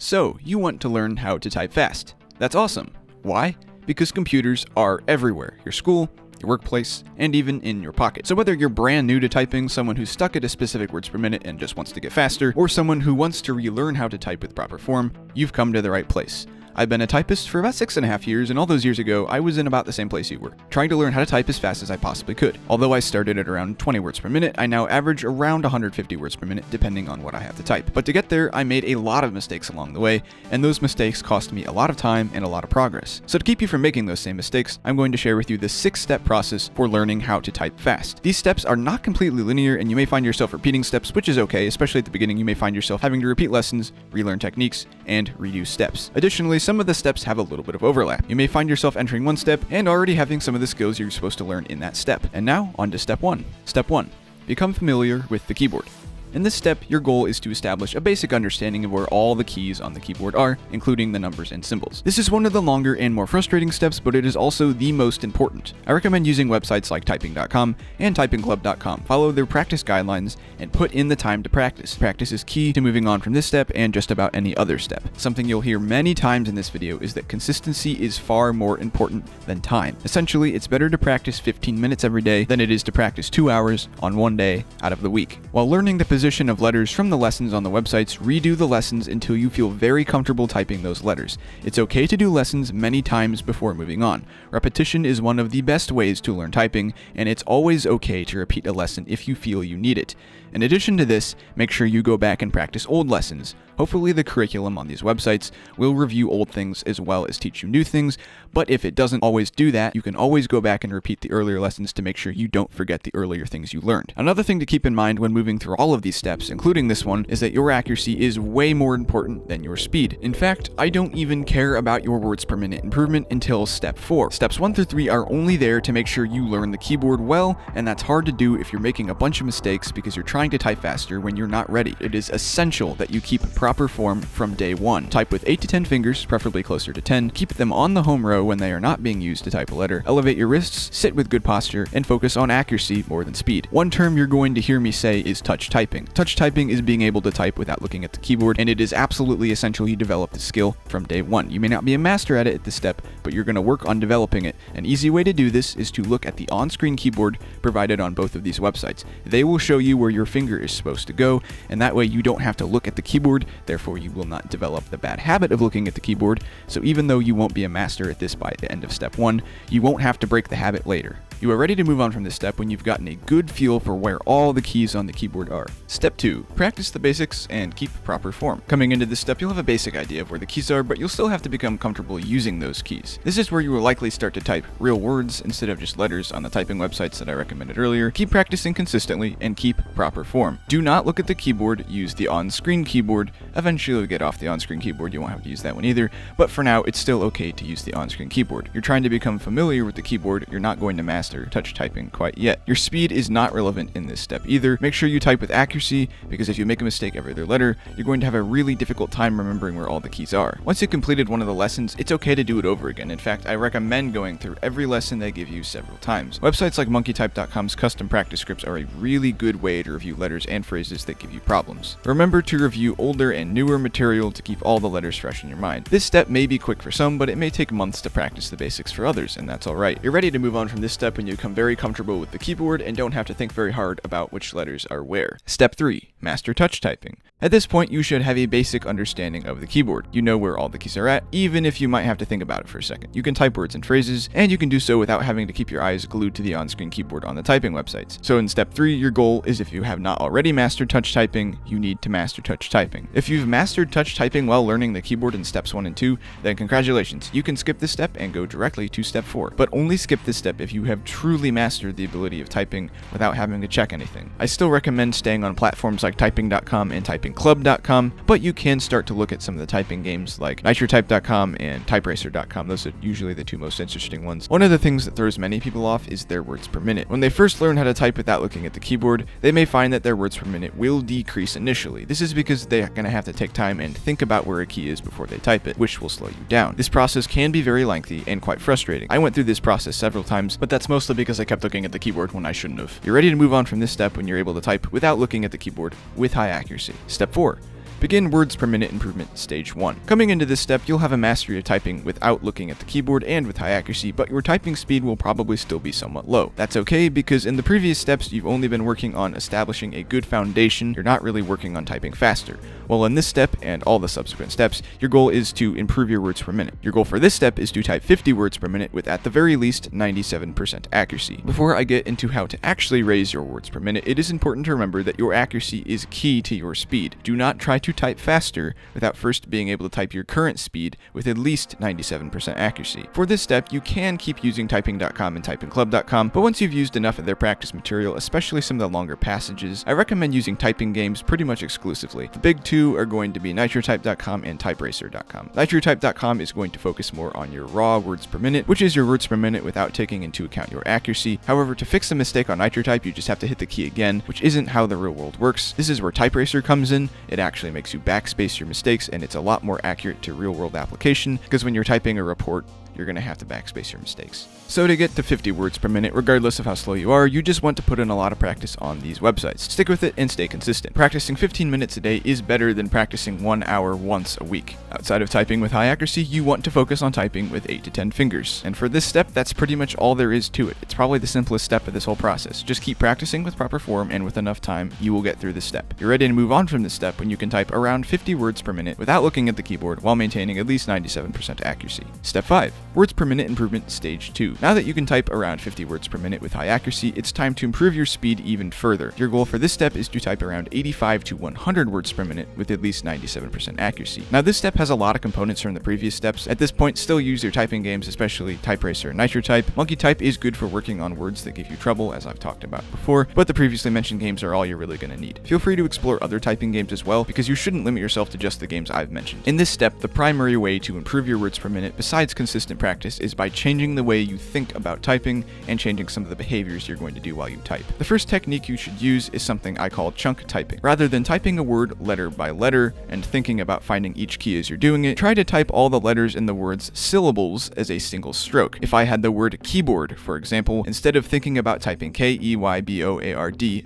So, you want to learn how to type fast. That's awesome. Why? Because computers are everywhere. Your school, your workplace, and even in your pocket. So whether you're brand new to typing, someone who's stuck at a specific words per minute and just wants to get faster, or someone who wants to relearn how to type with proper form, you've come to the right place. I've been a typist for about 6.5 years, and all those years ago, I was in about the same place you were, trying to learn how to type as fast as I possibly could. Although I started at around 20 words per minute, I now average around 150 words per minute, depending on what I have to type. But to get there, I made a lot of mistakes along the way, and those mistakes cost me a lot of time and a lot of progress. So to keep you from making those same mistakes, I'm going to share with you the 6-step process for learning how to type fast. These steps are not completely linear, and you may find yourself repeating steps, which is okay, especially at the beginning. You may find yourself having to repeat lessons, relearn techniques, and redo steps. Additionally, some of the steps have a little bit of overlap. You may find yourself entering one step and already having some of the skills you're supposed to learn in that step. And now, on to step 1. Step 1. Become familiar with the keyboard. In this step, your goal is to establish a basic understanding of where all the keys on the keyboard are, including the numbers and symbols. This is one of the longer and more frustrating steps, but it is also the most important. I recommend using websites like typing.com and typingclub.com. Follow their practice guidelines and put in the time to practice. Practice is key to moving on from this step and just about any other step. Something you'll hear many times in this video is that consistency is far more important than time. Essentially, it's better to practice 15 minutes every day than it is to practice 2 hours on one day out of the week. While learning the position of letters from the lessons on the websites, redo the lessons until you feel very comfortable typing those letters. It's okay to do lessons many times before moving on. Repetition is one of the best ways to learn typing, and it's always okay to repeat a lesson if you feel you need it. In addition to this, make sure you go back and practice old lessons. Hopefully the curriculum on these websites will review old things as well as teach you new things, but if it doesn't always do that, you can always go back and repeat the earlier lessons to make sure you don't forget the earlier things you learned. Another thing to keep in mind when moving through all of these steps, including this one, is that your accuracy is way more important than your speed. In fact, I don't even care about your words per minute improvement until step 4. Steps 1 through 3 are only there to make sure you learn the keyboard well, and that's hard to do if you're making a bunch of mistakes because you're trying to type faster when you're not ready. It is essential that you keep proper form from day 1. Type with 8 to 10 fingers, preferably closer to 10. Keep them on the home row when they are not being used to type a letter. Elevate your wrists, sit with good posture, and focus on accuracy more than speed. One term you're going to hear me say is touch typing. Touch typing is being able to type without looking at the keyboard, and it is absolutely essential you develop the skill from day 1. You may not be a master at it at this step, but you're going to work on developing it. An easy way to do this is to look at the on-screen keyboard provided on both of these websites. They will show you where your finger is supposed to go, and that way you don't have to look at the keyboard, therefore you will not develop the bad habit of looking at the keyboard. So even though you won't be a master at this by the end of step 1, you won't have to break the habit later. You are ready to move on from this step when you've gotten a good feel for where all the keys on the keyboard are. Step 2. Practice the basics and keep proper form. Coming into this step, you'll have a basic idea of where the keys are, but you'll still have to become comfortable using those keys. This is where you will likely start to type real words instead of just letters on the typing websites that I recommended earlier. Keep practicing consistently and keep proper form. Do not look at the keyboard, use the on-screen keyboard. Eventually you'll get off the on-screen keyboard, you won't have to use that one either, but for now it's still okay to use the on-screen keyboard. You're trying to become familiar with the keyboard, you're not going to master touch typing quite yet. Your speed is not relevant in this step either. Make sure you type with accuracy, because if you make a mistake every other letter, you're going to have a really difficult time remembering where all the keys are. Once you've completed one of the lessons, it's okay to do it over again. In fact, I recommend going through every lesson they give you several times. Websites like monkeytype.com's custom practice scripts are a really good way to review letters and phrases that give you problems. Remember to review older and newer material to keep all the letters fresh in your mind. This step may be quick for some, but it may take months to practice the basics for others, and that's alright. You're ready to move on from this step when you become very comfortable with the keyboard and don't have to think very hard about which letters are where. Step 3. Master touch typing. At this point, you should have a basic understanding of the keyboard. You know where all the keys are at, even if you might have to think about it for a second. You can type words and phrases, and you can do so without having to keep your eyes glued to the on-screen keyboard on the typing websites. So in step 3, your goal is, if you have not already mastered touch typing, you need to master touch typing. If you've mastered touch typing while learning the keyboard in steps 1 and 2, then congratulations, you can skip this step and go directly to step 4. But only skip this step if you have truly mastered the ability of typing without having to check anything. I still recommend staying on platforms like typing.com and typingclub.com, but you can start to look at some of the typing games like nitrotype.com and typeracer.com. Those are usually the two most interesting ones. One of the things that throws many people off is their words per minute. When they first learn how to type without looking at the keyboard, they may find that their words per minute will decrease initially. This is because they're going to have to take time and think about where a key is before they type it, which will slow you down. This process can be very lengthy and quite frustrating. I went through this process several times, but that's mostly because I kept looking at the keyboard when I shouldn't have. You're ready to move on from this step when you're able to type without looking at the keyboard with high accuracy. Step 4. Begin words per minute improvement stage 1. Coming into this step, you'll have a mastery of typing without looking at the keyboard and with high accuracy, but your typing speed will probably still be somewhat low. That's okay, because in the previous steps, you've only been working on establishing a good foundation. You're not really working on typing faster. Well, in this step and all the subsequent steps, your goal is to improve your words per minute. Your goal for this step is to type 50 words per minute with at the very least 97% accuracy. Before I get into how to actually raise your words per minute, it is important to remember that your accuracy is key to your speed. Do not try to type faster without first being able to type your current speed with at least 97% accuracy. For this step, you can keep using typing.com and typingclub.com, but once you've used enough of their practice material, especially some of the longer passages, I recommend using typing games pretty much exclusively. The big two are going to be nitrotype.com and typeracer.com. Nitrotype.com is going to focus more on your raw words per minute, which is your words per minute without taking into account your accuracy. However, to fix a mistake on Nitrotype, you just have to hit the key again, which isn't how the real world works. This is where Typeracer comes in. It actually makes you backspace your mistakes, and it's a lot more accurate to real world application, because when you're typing a report, you're going to have to backspace your mistakes. So to get to 50 words per minute, regardless of how slow you are, you just want to put in a lot of practice on these websites. Stick with it and stay consistent. Practicing 15 minutes a day is better than practicing 1 hour once a week. Outside of typing with high accuracy, you want to focus on typing with 8 to 10 fingers. And for this step, that's pretty much all there is to it. It's probably the simplest step of this whole process. Just keep practicing with proper form, and with enough time, you will get through this step. You're ready to move on from this step when you can type around 50 words per minute without looking at the keyboard while maintaining at least 97% accuracy. Step 5. Words per minute improvement stage 2. Now that you can type around 50 words per minute with high accuracy, it's time to improve your speed even further. Your goal for this step is to type around 85 to 100 words per minute with at least 97% accuracy. Now this step has a lot of components from the previous steps. At this point, still use your typing games, especially Typeracer and Nitrotype. MonkeyType is good for working on words that give you trouble, as I've talked about before, but the previously mentioned games are all you're really going to need. Feel free to explore other typing games as well, because you shouldn't limit yourself to just the games I've mentioned. In this step, the primary way to improve your words per minute, besides consistent practice, is by changing the way you think about typing and changing some of the behaviors you're going to do while you type. The first technique you should use is something I call chunk typing. Rather than typing a word letter by letter and thinking about finding each key as you're doing it, try to type all the letters in the word's syllables as a single stroke. If I had the word keyboard, for example, instead of thinking about typing Keyboard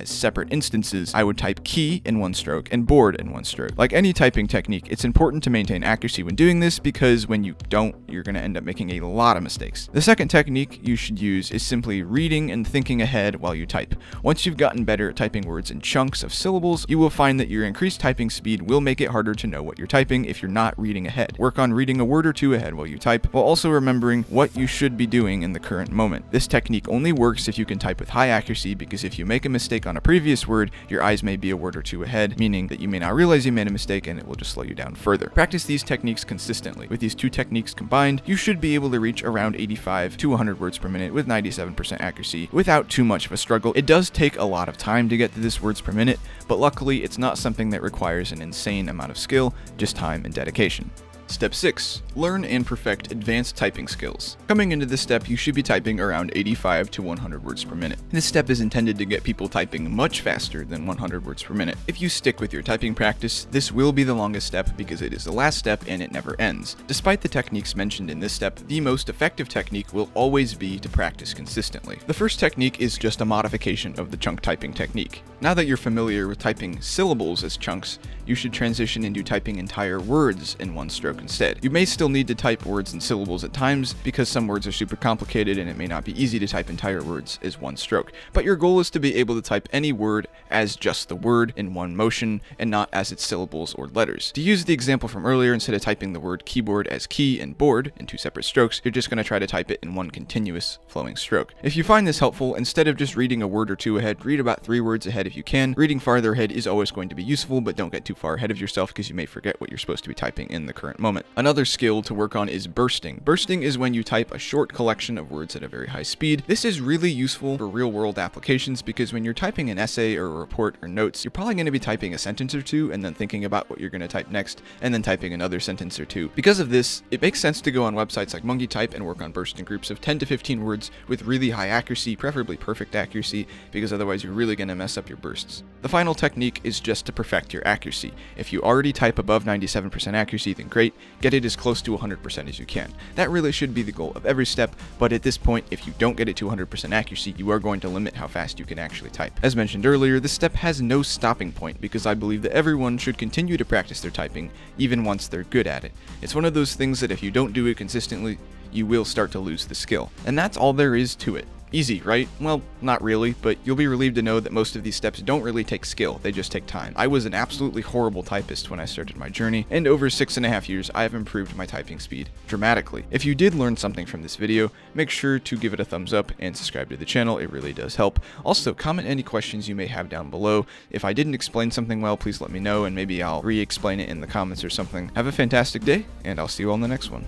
as separate instances, I would type key in one stroke and board in one stroke. Like any typing technique, it's important to maintain accuracy when doing this, because when you don't, you're going to end up making a lot of mistakes. The second technique you should use is simply reading and thinking ahead while you type. Once you've gotten better at typing words in chunks of syllables, you will find that your increased typing speed will make it harder to know what you're typing if you're not reading ahead. Work on reading a word or two ahead while you type, while also remembering what you should be doing in the current moment. This technique only works if you can type with high accuracy, because if you make a mistake on a previous word, your eyes may be a word or two ahead, meaning that you may not realize you made a mistake and it will just slow you down further. Practice these techniques consistently. With these two techniques combined, you should be able to reach around 85 to 100 words per minute with 97% accuracy without too much of a struggle. It does take a lot of time to get to this words per minute, but luckily it's not something that requires an insane amount of skill, just time and dedication. Step 6. Learn and perfect advanced typing skills. Coming into this step, you should be typing around 85 to 100 words per minute. This step is intended to get people typing much faster than 100 words per minute. If you stick with your typing practice, this will be the longest step because it is the last step and it never ends. Despite the techniques mentioned in this step, the most effective technique will always be to practice consistently. The first technique is just a modification of the chunk typing technique. Now that you're familiar with typing syllables as chunks, you should transition into typing entire words in one stroke instead. You may still need to type words and syllables at times because some words are super complicated and it may not be easy to type entire words as one stroke, but your goal is to be able to type any word as just the word in one motion and not as its syllables or letters. To use the example from earlier, instead of typing the word keyboard as key and board in two separate strokes, you're just going to try to type it in one continuous flowing stroke. If you find this helpful, instead of just reading a word or two ahead, read about 3 words ahead if you can. Reading farther ahead is always going to be useful, but don't get too far ahead of yourself because you may forget what you're supposed to be typing in the current moment. Another skill to work on is bursting. Bursting is when you type a short collection of words at a very high speed. This is really useful for real-world applications because when you're typing an essay or a report or notes, you're probably going to be typing a sentence or two and then thinking about what you're going to type next and then typing another sentence or two. Because of this, it makes sense to go on websites like MonkeyType and work on bursting groups of 10 to 15 words with really high accuracy, preferably perfect accuracy, because otherwise you're really going to mess up your bursts. The final technique is just to perfect your accuracy. If you already type above 97% accuracy, then great. Get it as close to 100% as you can. That really should be the goal of every step, but at this point, if you don't get it to 100% accuracy, you are going to limit how fast you can actually type. As mentioned earlier, this step has no stopping point because I believe that everyone should continue to practice their typing even once they're good at it. It's one of those things that if you don't do it consistently, you will start to lose the skill. And that's all there is to it. Easy, right? Well, not really, but you'll be relieved to know that most of these steps don't really take skill, they just take time. I was an absolutely horrible typist when I started my journey, and over 6.5 years, I have improved my typing speed dramatically. If you did learn something from this video, make sure to give it a thumbs up and subscribe to the channel, it really does help. Also, comment any questions you may have down below. If I didn't explain something well, please let me know, and maybe I'll re-explain it in the comments or something. Have a fantastic day, and I'll see you all in the next one.